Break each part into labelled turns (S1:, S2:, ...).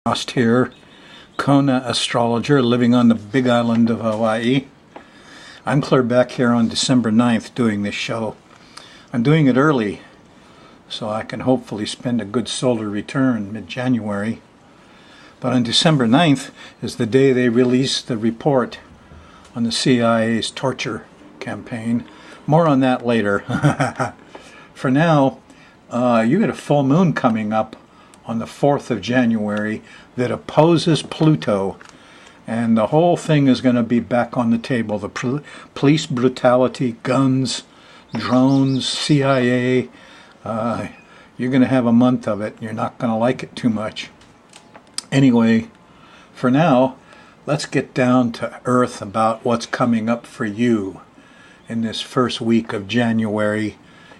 S1: Frost here, Kona astrologer living on the big island of Hawaii. I'm clear back here on December 9th doing this show. I'm doing it early so I can hopefully spend a good solar return mid-January. But on December 9th is the day they release the report on the CIA's torture campaign. More on that later. For now, you get a full moon coming up on the 4th of January that opposes Pluto, and the whole thing is going to be back on the table. The police brutality, guns, drones, CIA, you're going to have a month of it. You're not going to like it too much. Anyway, for now, let's get down to earth about what's coming up for you in this first week of January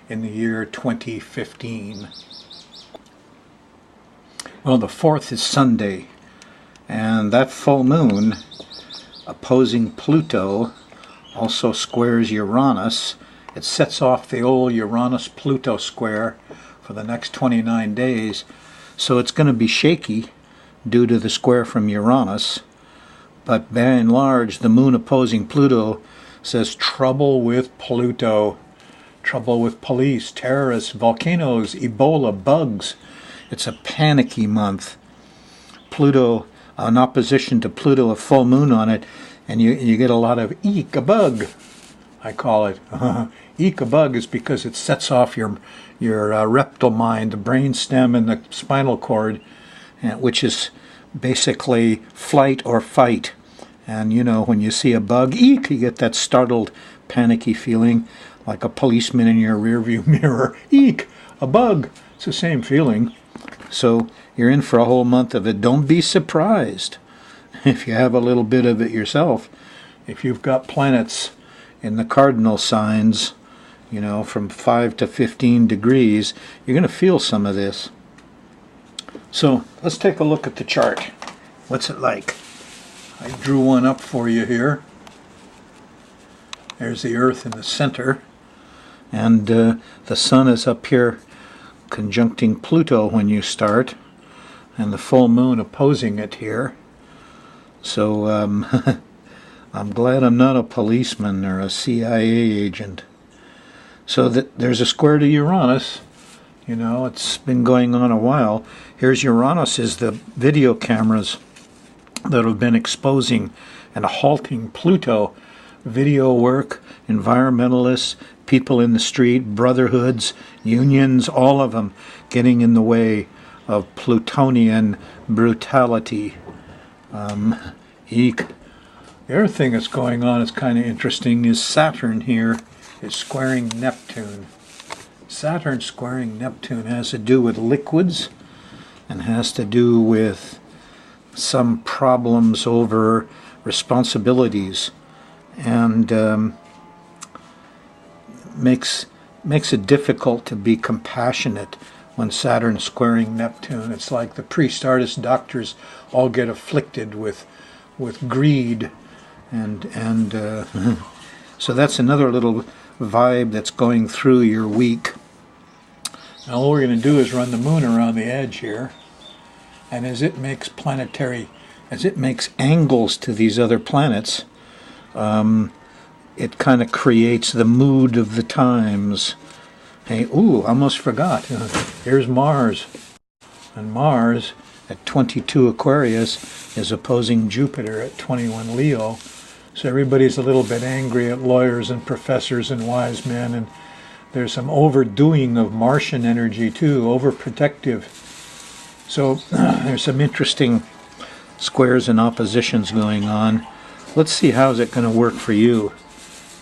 S1: in the year 2015. Well, the 4th is Sunday, and that full moon opposing Pluto also squares Uranus. It sets off the old Uranus-Pluto square for the next 29 days, so it's going to be shaky due to the square from Uranus. But by and large, the moon opposing Pluto says trouble with Pluto, trouble with police, terrorists, volcanoes, Ebola, bugs. It's a panicky month. Pluto, in opposition to Pluto, a full moon on it, and you get a lot of eek, a bug, I call it. Eek, a bug is because it sets off your reptile mind, the brain stem and the spinal cord, which is basically flight or fight. And you know, when you see a bug, eek, you get that startled, panicky feeling, like a policeman in your rearview mirror. Eek, a bug. It's the same feeling. So you're in for a whole month of it. Don't be surprised if you have a little bit of it yourself. If you've got planets in the cardinal signs, you know, from 5 to 15 degrees, you're going to feel some of this. So let's take a look at the chart. What's it like? I drew one up for you here. There's the Earth in the center, and the Sun is up here conjuncting Pluto when you start, and the full moon opposing it here. So I'm glad I'm not a policeman or a CIA agent. So there's a square to Uranus. You know, it's been going on a while. Here's Uranus is the video cameras that have been exposing and halting Pluto. Video work, environmentalists, people in the street, brotherhoods, unions, all of them getting in the way of Plutonian brutality. Eek. The other thing that's going on is kind of interesting is Saturn here is squaring Neptune. Saturn squaring Neptune has to do with liquids and has to do with some problems over responsibilities, and makes it difficult to be compassionate when Saturn's squaring Neptune. It's like the priest, artists, doctors all get afflicted with greed, and so that's another little vibe that's going through your week. Now all we're going to do is run the moon around the edge here, and as it makes angles to these other planets, it kind of creates the mood of the times. Hey, almost forgot. Here's Mars. And Mars at 22 Aquarius is opposing Jupiter at 21 Leo. So everybody's a little bit angry at lawyers and professors and wise men, and there's some overdoing of Martian energy too, overprotective. So there's some interesting squares and oppositions going on. Let's see how's it going to work for you.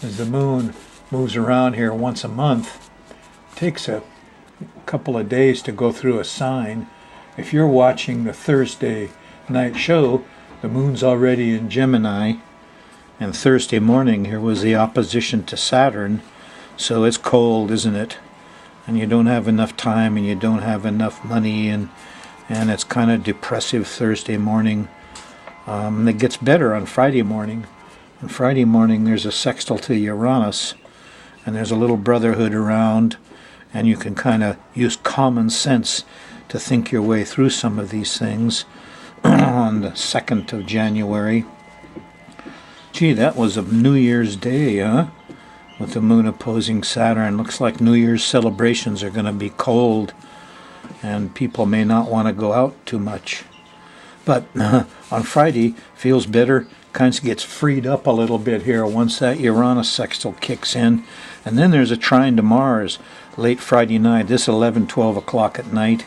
S1: As the moon moves around here once a month, it takes a couple of days to go through a sign. If you're watching the Thursday night show, the moon's already in Gemini, and Thursday morning here was the opposition to Saturn, so it's cold, isn't it? And you don't have enough time, and you don't have enough money, and it's kind of depressive Thursday morning. It gets better on Friday morning. On Friday morning there's a sextile to Uranus, and there's a little brotherhood around, and you can kind of use common sense to think your way through some of these things. on the 2nd of January. Gee, that was a New Year's Day, huh? With the moon opposing Saturn. Looks like New Year's celebrations are going to be cold, and people may not want to go out too much. But on Friday, feels better, kind of gets freed up a little bit here once that Uranus sextile kicks in. And then there's a trine to Mars late Friday night, this 12 o'clock at night.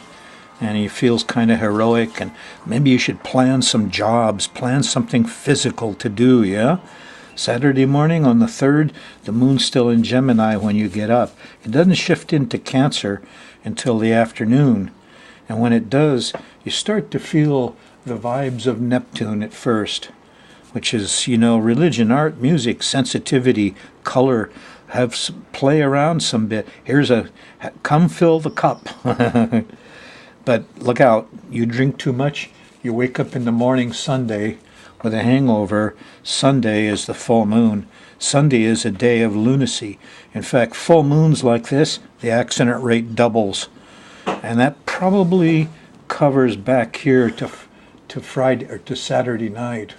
S1: And he feels kind of heroic, and maybe you should plan some jobs, plan something physical to do, yeah? Saturday morning on the 3rd, the moon's still in Gemini when you get up. It doesn't shift into Cancer until the afternoon. And when it does, you start to feel the vibes of Neptune at first, which is, religion, art, music, sensitivity, color. Play around some bit. Come fill the cup. But look out, you drink too much, you wake up in the morning Sunday with a hangover. Sunday is the full moon. Sunday is a day of lunacy. In fact, full moons like this, the accident rate doubles. And that probably covers back here to Friday or to Saturday night.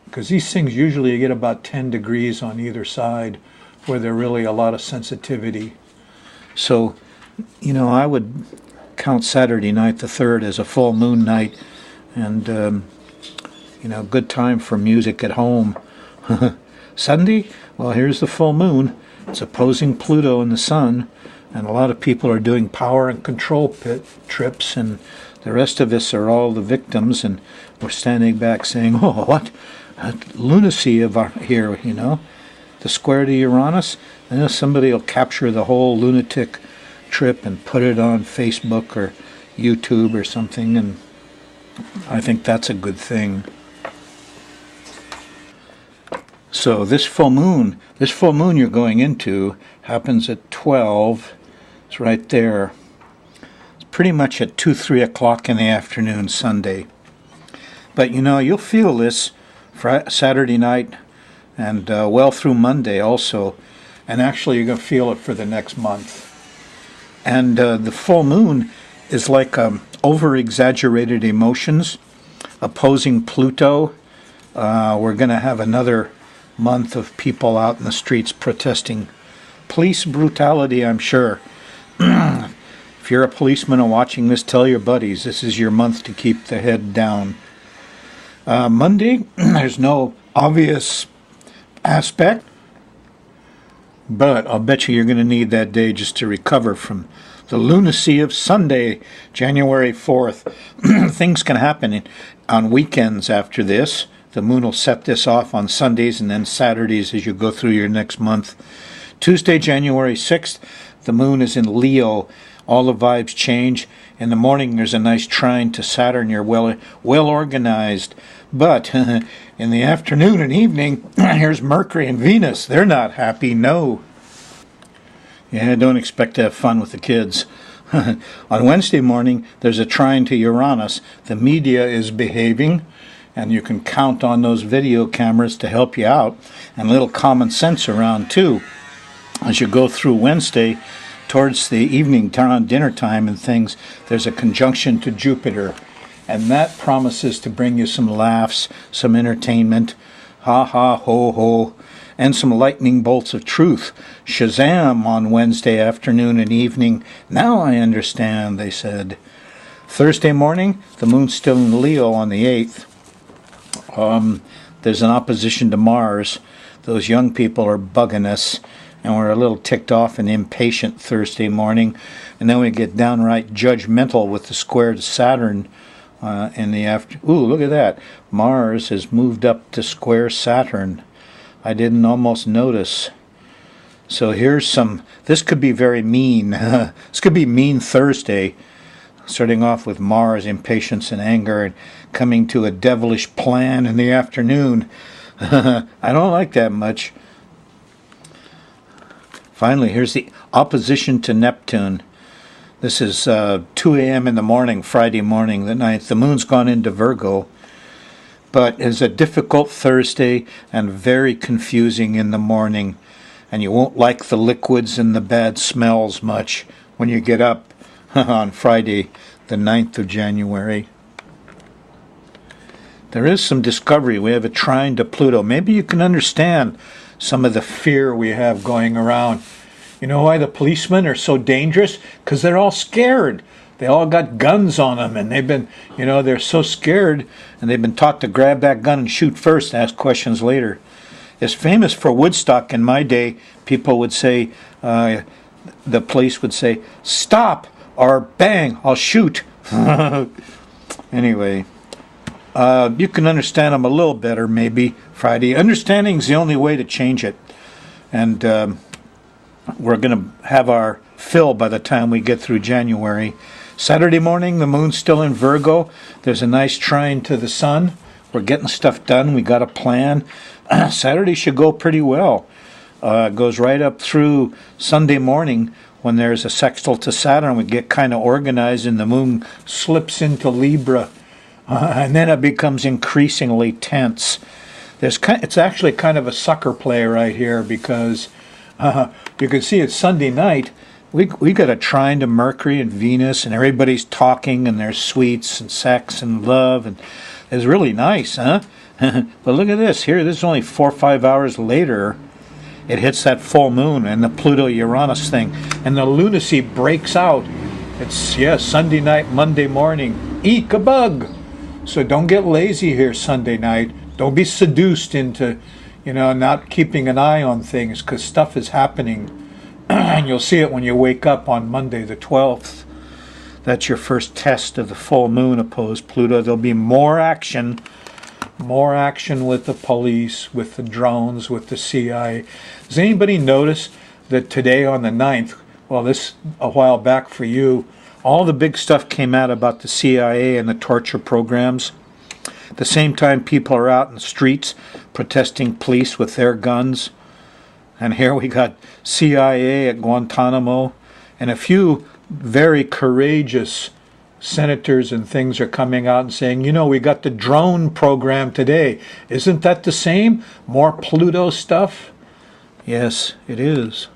S1: Because these things usually you get about 10 degrees on either side where there's really a lot of sensitivity. So, I would count Saturday night, the 3rd, as a full moon night, and good time for music at home. Sunday, well, here's the full moon. It's opposing Pluto and the Sun, and a lot of people are doing power and control trips, and the rest of us are all the victims, and we're standing back saying, "Oh, what lunacy of here, the square to Uranus." And somebody will capture the whole lunatic trip and put it on Facebook or YouTube or something, and I think that's a good thing. So this full moon you're going into happens at 12. It's right there. It's pretty much at 2-3 o'clock in the afternoon Sunday. But you'll feel this Saturday night and well through Monday also, and actually you're going to feel it for the next month. And the full moon is like over-exaggerated emotions opposing Pluto. We're going to have another month of people out in the streets protesting police brutality, I'm sure. If you're a policeman and watching this, tell your buddies this is your month to keep the head down. Monday, there's no obvious aspect, but I'll bet you're going to need that day just to recover from the lunacy of Sunday, January 4th. Things can happen on weekends after this. The moon will set this off on Sundays and then Saturdays as you go through your next month. Tuesday, January 6th, the moon is in Leo. All the vibes change. In the morning, there's a nice trine to Saturn. You're well organized. But in the afternoon and evening, here's Mercury and Venus. They're not happy, no. Yeah, don't expect to have fun with the kids. On Wednesday morning, there's a trine to Uranus. The media is behaving, and you can count on those video cameras to help you out, and a little common sense around, too. As you go through Wednesday, towards the evening, around dinner time and things, there's a conjunction to Jupiter, and that promises to bring you some laughs, some entertainment, ha ha ho ho, and some lightning bolts of truth. Shazam on Wednesday afternoon and evening. Now I understand, they said. Thursday morning, the moon's still in Leo on the 8th. There's an opposition to Mars. Those young people are bugging us, and we're a little ticked off and impatient Thursday morning. And then we get downright judgmental with the square to Saturn in the after. Ooh, look at that. Mars has moved up to square Saturn. I didn't almost notice. So here's this could be very mean. This could be mean Thursday, starting off with Mars, impatience and anger, and coming to a devilish plan in the afternoon. I don't like that much. Finally, here's the opposition to Neptune. This is 2 a.m. in the morning, Friday morning, the 9th. The moon's gone into Virgo. But it's a difficult Thursday and very confusing in the morning. And you won't like the liquids and the bad smells much when you get up on Friday, the 9th of January. There is some discovery. We have a trine to Pluto. Maybe you can understand some of the fear we have going around. You know why the policemen are so dangerous? Because they're all scared. They all got guns on them, and they've been, they're so scared, and they've been taught to grab that gun and shoot first, ask questions later. It's famous for Woodstock. In my day, people would say, the police would say, "Stop," or "Bang, I'll shoot." Anyway, you can understand them a little better, maybe, Friday. Understanding is the only way to change it. And we're going to have our fill by the time we get through January. Saturday morning, the moon's still in Virgo. There's a nice trine to the sun. We're getting stuff done. We got a plan. Saturday should go pretty well. It goes right up through Sunday morning when there's a sextile to Saturn. We get kind of organized and the moon slips into Libra. And then it becomes increasingly tense. It's actually kind of a sucker play right here because you can see it's Sunday night. We got a trine to Mercury and Venus, and everybody's talking, and there's sweets and sex and love, and it's really nice, huh? But look at this. Here, this is only 4 or 5 hours later. It hits that full moon and the Pluto-Uranus thing, and the lunacy breaks out. It's, Sunday night, Monday morning. Eek a bug! So don't get lazy here Sunday night. Don't be seduced into, not keeping an eye on things, because stuff is happening. And you'll see it when you wake up on Monday the 12th. That's your first test of the full moon opposed Pluto. There'll be more action with the police, with the drones, with the CIA. Does anybody notice that today on the 9th, well, this a while back for you, all the big stuff came out about the CIA and the torture programs? At the same time, people are out in the streets protesting police with their guns. And here we got CIA at Guantanamo, and a few very courageous senators and things are coming out and saying, we got the drone program today. Isn't that the same? More Pluto stuff? Yes, it is.